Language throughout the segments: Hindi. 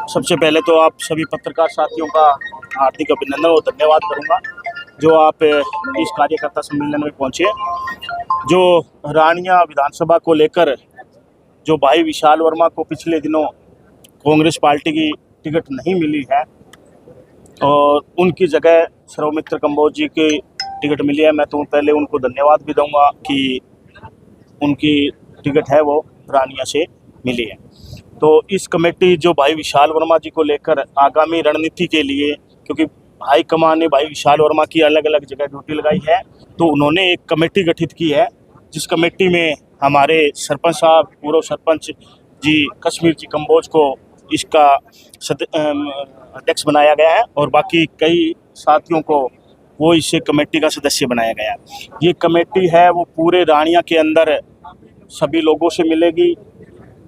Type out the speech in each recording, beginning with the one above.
सबसे पहले तो आप सभी पत्रकार साथियों का हार्दिक अभिनंदन और धन्यवाद करूंगा जो आप इस कार्यकर्ता सम्मेलन में पहुंचे। जो रानिया विधानसभा को लेकर जो भाई विशाल वर्मा को पिछले दिनों कांग्रेस पार्टी की टिकट नहीं मिली है और उनकी जगह सौमित्र कंबोज जी की टिकट मिली है, मैं तो पहले उनको धन्यवाद भी दूंगा कि उनकी टिकट है वो रानिया से मिली है। तो इस कमेटी जो भाई विशाल वर्मा जी को लेकर आगामी रणनीति के लिए, क्योंकि हाईकमान ने भाई विशाल वर्मा की अलग अलग जगह ड्यूटी लगाई है, तो उन्होंने एक कमेटी गठित की है जिस कमेटी में हमारे सरपंच साहब, पूर्व सरपंच जी कश्मीर जी कंबोज को इसका अध्यक्ष बनाया गया है और बाकी कई साथियों को वो इस कमेटी का सदस्य बनाया गया है। ये कमेटी है वो पूरे रानिया के अंदर सभी लोगों से मिलेगी,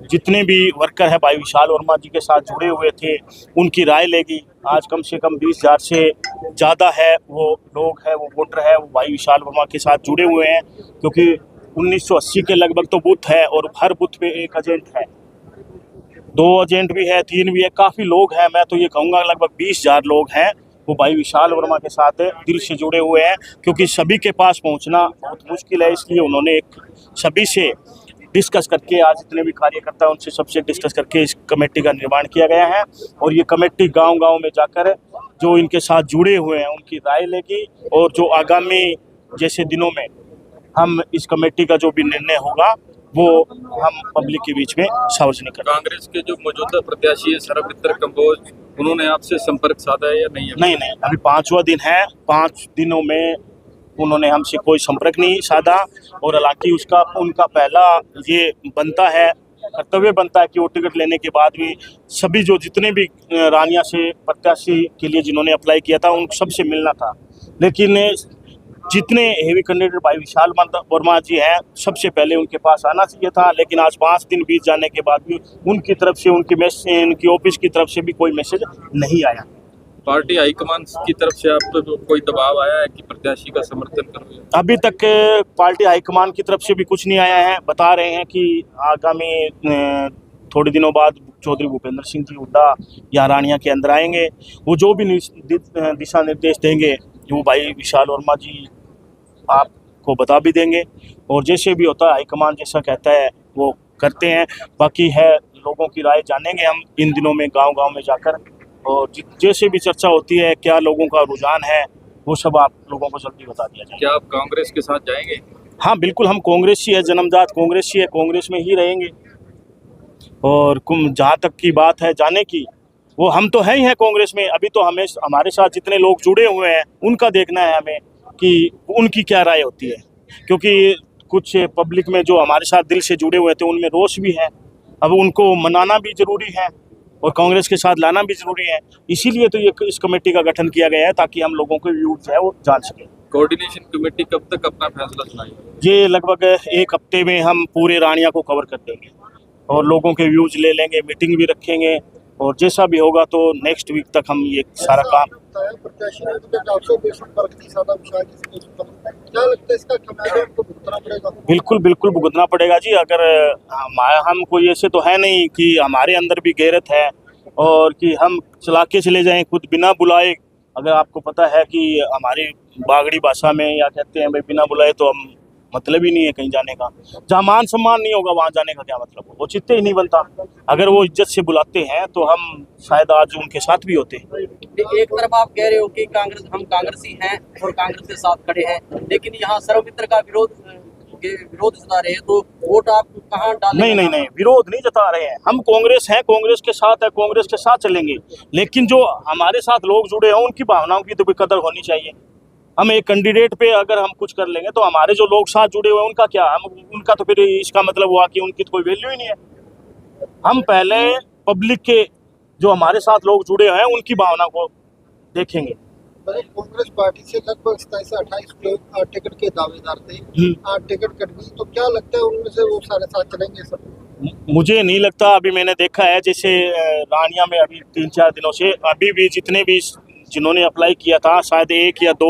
जितने भी वर्कर है भाई विशाल वर्मा जी के साथ जुड़े हुए थे उनकी राय लेगी। आज कम से कम 20,000 से ज़्यादा है वो लोग है, वो वोटर है, वो भाई विशाल वर्मा के साथ जुड़े हुए हैं, क्योंकि 1980 के लगभग तो बूथ है और हर बूथ पे एक एजेंट है, 2 एजेंट भी है, 3 भी है, काफ़ी लोग हैं। मैं तो ये कहूँगा लगभग 20,000 लोग हैं वो भाई विशाल वर्मा के साथ दिल से जुड़े हुए हैं, क्योंकि सभी के पास पहुँचना बहुत मुश्किल है। इसलिए उन्होंने एक सभी से डिस्कस करके, आज जितने भी कार्यकर्ता उनसे सबसे डिस्कस करके इस कमेटी का निर्माण किया गया है और ये कमेटी गांव-गांव में जाकर जो इनके साथ जुड़े हुए हैं उनकी राय लेगी और जो आगामी जैसे दिनों में हम इस कमेटी का जो भी निर्णय होगा वो हम पब्लिक के बीच में सार्वजनिक करेंगे। कांग्रेस के जो मौजूदा प्रत्याशी है सौमित्र कंबोज, उन्होंने आपसे संपर्क साधा है या नहीं? नहीं, अभी 5वां दिन है, 5 दिनों में उन्होंने हमसे कोई संपर्क नहीं साधा और हालांकि उनका पहला ये बनता है, कर्तव्य बनता है कि वो टिकट लेने के बाद भी सभी जो जितने भी रानिया से प्रत्याशी के लिए जिन्होंने अप्लाई किया था उन सबसे मिलना था, लेकिन जितने हेवी कैंडिडेट भाई विशाल वर्मा जी हैं सबसे पहले उनके पास आना चाहिए था, लेकिन आज 5 दिन बीत जाने के बाद भी उनकी तरफ से उनकी ऑफिस की तरफ से भी कोई मैसेज नहीं आया। पार्टी हाईकमान की तरफ से आप तो कोई दबाव आया है कि प्रत्याशी का समर्थन करोगे? अभी तक पार्टी हाईकमान की तरफ से भी कुछ नहीं आया है। बता रहे हैं कि आगामी थोड़े दिनों बाद चौधरी भूपेंद्र सिंह जी हुड्डा यहाँ रानिया के अंदर आएंगे, वो जो भी दिशा निर्देश देंगे वो भाई विशाल वर्मा जी आपको बता भी देंगे और जैसे भी होता है हाईकमान जैसा कहता है वो करते हैं। बाकी है लोगों की राय जानेंगे हम इन दिनों में गांव-गांव में जाकर, और जैसे भी चर्चा होती है क्या लोगों का रुझान है वो सब आप लोगों को जल्दी बता दिया जाए। क्या आप कांग्रेस के साथ जाएंगे? हाँ बिल्कुल, हम कांग्रेसी है, जन्मजात कांग्रेसी है, कांग्रेस में ही रहेंगे। और जहाँ तक की बात है जाने की, वो हम तो हैं ही हैं कांग्रेस में। अभी तो हमें हमारे साथ जितने लोग जुड़े हुए हैं उनका देखना है हमें कि उनकी क्या राय होती है, क्योंकि कुछ पब्लिक में जो हमारे साथ दिल से जुड़े हुए थे उनमें रोष भी है, अब उनको मनाना भी जरूरी है और कांग्रेस के साथ लाना भी जरूरी है। इसीलिए तो ये इस कमेटी का गठन किया गया है ताकि हम लोगों के व्यूज है वो जान सकें। कोऑर्डिनेशन कमेटी कब तक अपना फैसला सुनाएगी? ये लगभग 1 हफ्ते में हम पूरे रानिया को कवर कर देंगे और लोगों के व्यूज ले लेंगे, मीटिंग भी रखेंगे और जैसा भी होगा तो नेक्स्ट वीक तक हम ये सारा काम। बिल्कुल भुगतना पड़ेगा जी। अगर हम कोई ऐसे तो है नहीं कि हमारे अंदर भी गैरत है और कि हम चला के चले जाएं खुद बिना बुलाए। अगर आपको पता है कि हमारी बागड़ी भाषा में या कहते हैं भाई बिना बुलाए तो हम मतलब ही नहीं है कहीं जाने का। जहाँ मान सम्मान नहीं होगा वहाँ जाने का क्या मतलब हो, वो चित्ते ही नहीं बनता। अगर वो इज्जत से बुलाते हैं तो हम शायद आज उनके साथ भी होते। एक तरफ आप कह रहे हो कि हम कांग्रेसी हैं और कांग्रेस के साथ खड़े हैं, लेकिन यहाँ सौमित्र का विरोध जता रहे हैं, तो वोट आप कहाँ डालेंगे? नहीं, विरोध नहीं जता रहे हैं। हम कांग्रेस हैं, कांग्रेस के साथ है, कांग्रेस के साथ चलेंगे, लेकिन जो हमारे साथ लोग जुड़े हैं उनकी भावनाओं की तो भी कदर होनी चाहिए। हम एक कैंडिडेट पे अगर हम कुछ कर लेंगे तो हमारे जो लोग साथ जुड़े हुए हैं उनका क्या, हम उनका तो फिर इसका मतलब हुआ कि उनकी तो कोई वैल्यू ही नहीं है। हम पहले पब्लिक के जो हमारे साथ लोग जुड़े हैं उनकी भावना को देखेंगे। कांग्रेस पार्टी से लगभग 27 से 28 लोग टिकट के दावेदार थे, टिकट कट गई, तो क्या लगता है उनमें से वो सारे साथ चलेंगे सब? मुझे नहीं लगता। अभी मैंने देखा है जैसे रानिया में अभी 3-4 दिनों से अभी भी जितने भी जिन्होंने अप्लाई किया था शायद 1 या 2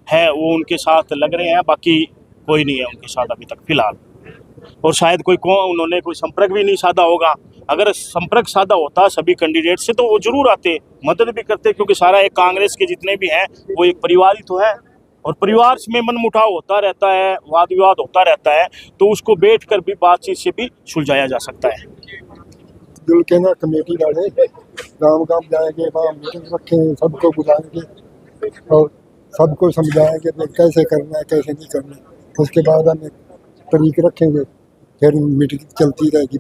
है वो उनके साथ लग रहे हैं, बाकी कोई नहीं है उनके साथ अभी तक फिलहाल। और शायद उन्होंने कोई संपर्क भी नहीं साधा होगा अगर संपर्क साधा होता सभी कैंडिडेट से तो वो जरूर आते, मदद भी करते, क्योंकि सारा एक कांग्रेस के जितने भी हैं वो एक परिवार ही तो है, और परिवार में मनमुटाव होता रहता है, वाद विवाद होता रहता है, तो उसको बैठ कर भी बातचीत से भी सुलझाया जा सकता है। दिल के ना कमेटी डाले, गांव गांव जाएंगे, वहाँ मीटिंग रखेंगे, सबको बुलाएंगे और सबको समझाएंगे कि कैसे करना है कैसे नहीं करना है। उसके बाद हम एक तरीक रखेंगे, फिर मीटिंग चलती रहेगी।